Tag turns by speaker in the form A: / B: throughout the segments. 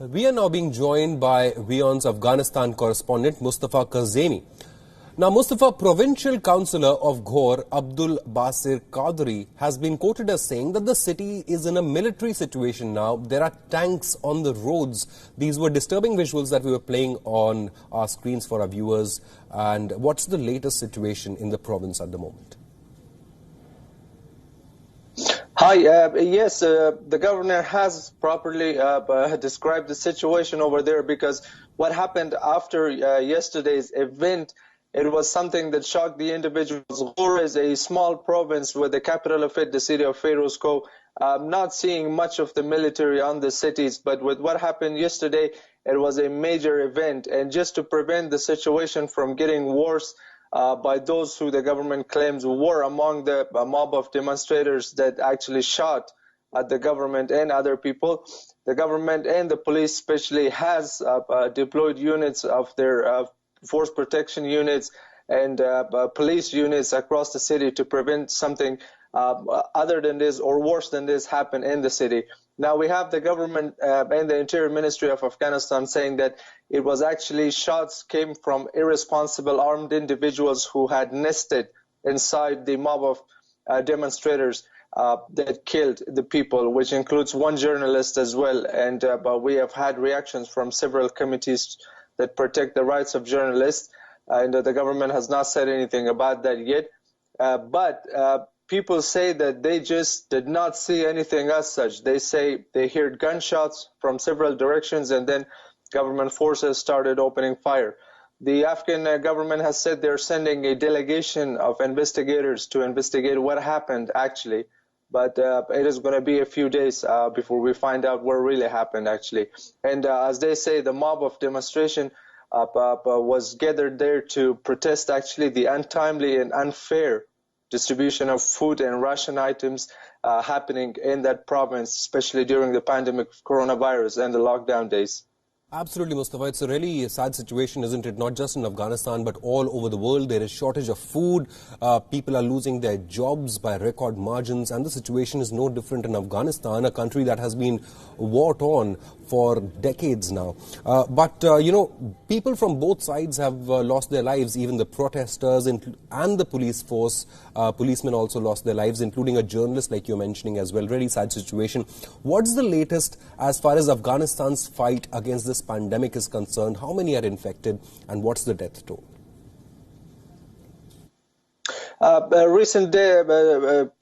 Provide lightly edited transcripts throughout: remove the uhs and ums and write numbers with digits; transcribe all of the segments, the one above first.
A: We are now being joined by WION's Afghanistan correspondent Mustafa Kazemi. Now, Mustafa, provincial councillor of Ghor, Abdul Basir Qadri, has been quoted as saying that the city is in a military situation now. There are tanks on the roads. These were disturbing visuals that we were playing on our screens for our viewers. And what's the latest situation in the province at the moment?
B: Hi, yes, the governor has properly described the situation over there, because what happened after yesterday's event, it was something that shocked the individuals. Ghor is a small province with the capital of it, the city of Firuzkoh, not seeing much of the military on the cities, but with what happened yesterday, it was a major event. And just to prevent the situation from getting worse, by those who the government claims were among the mob of demonstrators that actually shot at the government and other people. The government and the police especially has deployed units of their force protection units and police units across the city to prevent something other than this or worse than this happen in the city. Now we have the government and the Interior Ministry of Afghanistan saying that it was actually shots came from irresponsible armed individuals who had nested inside the mob of demonstrators that killed the people, which includes one journalist as well. And but we have had reactions from several committees that protect the rights of journalists, and the government has not said anything about that yet. But people say that they just did not see anything as such. They say they heard gunshots from several directions, and then government forces started opening fire. The Afghan government has said they're sending a delegation of investigators to investigate what happened actually, but it is going to be a few days before we find out what really happened actually. And as they say, the mob of demonstration was gathered there to protest actually the untimely and unfair distribution of food and ration items happening in that province, especially during the pandemic of coronavirus and the lockdown days.
A: Absolutely, Mustafa. It's a really sad situation, isn't it? Not just in Afghanistan, but all over the world. There is shortage of food. People are losing their jobs by record margins. And the situation is no different in Afghanistan, a country that has been war-torn for decades now. You know, people from both sides have lost their lives, even the protesters and the police force. Policemen also lost their lives, including a journalist like you're mentioning as well. Really sad situation. What's the latest as far as Afghanistan's fight against this pandemic is concerned? How many are infected and what's the death toll?
B: Recent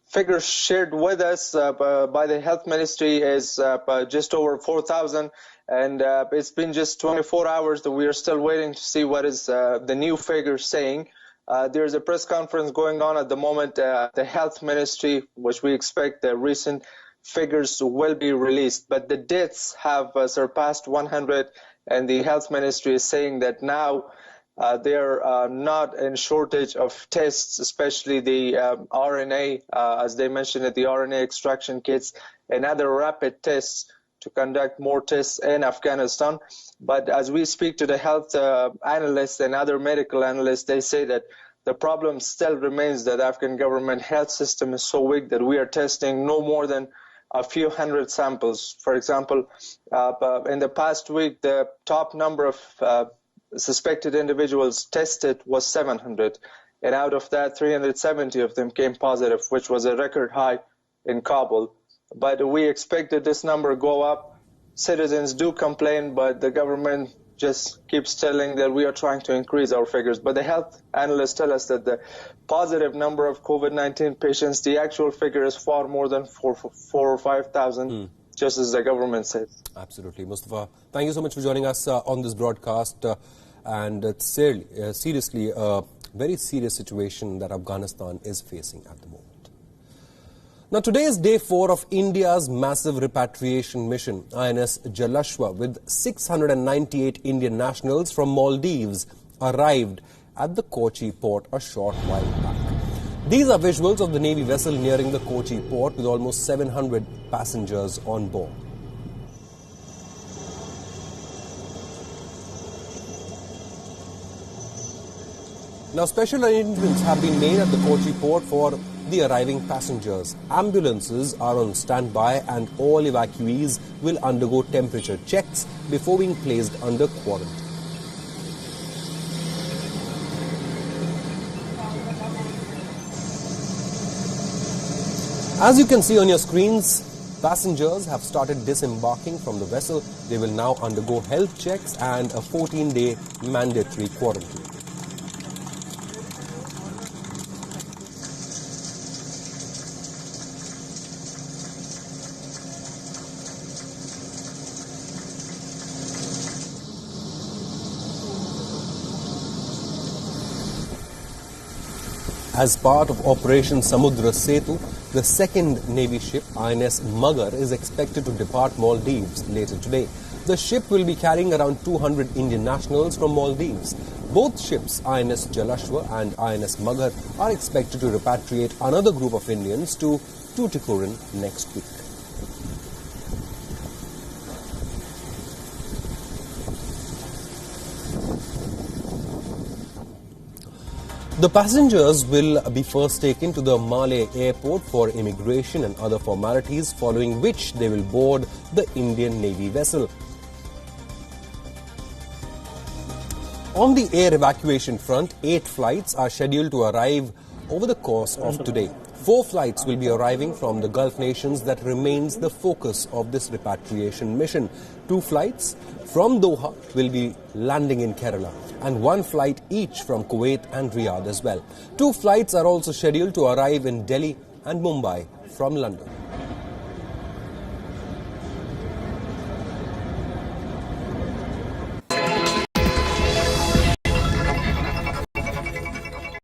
B: figures shared with us by the health ministry is just over 4,000, and it's been just 24 hours that we are still waiting to see what is the new figure saying. There's a press conference going on at the moment. The health ministry, which we expect the recent figures will be released, but the deaths have surpassed 100, and the health ministry is saying that now they're not in shortage of tests, especially the RNA, as they mentioned it, the RNA extraction kits and other rapid tests to conduct more tests in Afghanistan. But as we speak to the health analysts and other medical analysts, they say that the problem still remains that the Afghan government health system is so weak that we are testing no more than a few hundred samples. For example, in the past week, the top number of suspected individuals tested was 700. And out of that, 370 of them came positive, which was a record high in Kabul. But we expect that this number go up. Citizens do complain, but the government just keeps telling that we are trying to increase our figures. But the health analysts tell us that the positive number of COVID-19 patients, the actual figure is far more than 4,000 or 5,000, just as the government said.
A: Absolutely. Mustafa, thank you so much for joining us on this broadcast. And it's seriously a very serious situation that Afghanistan is facing at the moment. Now, today is day 4 of India's massive repatriation mission, INS Jalashwa, with 698 Indian nationals from Maldives arrived at the Kochi port a short while back. These are visuals of the Navy vessel nearing the Kochi port with almost 700 passengers on board. Now, special arrangements have been made at the Kochi port for the arriving passengers. Ambulances are on standby and all evacuees will undergo temperature checks before being placed under quarantine. As you can see on your screens, passengers have started disembarking from the vessel. They will now undergo health checks and a 14-day mandatory quarantine. As part of Operation Samudra Setu, the second Navy ship, INS Magar, is expected to depart Maldives later today. The ship will be carrying around 200 Indian nationals from Maldives. Both ships, INS Jalashwa and INS Magar, are expected to repatriate another group of Indians to Tuticorin next week. The passengers will be first taken to the Malé airport for immigration and other formalities, following which they will board the Indian Navy vessel. On the air evacuation front, 8 flights are scheduled to arrive over the course of today. 4 flights will be arriving from the Gulf nations that remains the focus of this repatriation mission. 2 flights from Doha will be landing in Kerala, and 1 flight each from Kuwait and Riyadh as well. 2 flights are also scheduled to arrive in Delhi and Mumbai from London.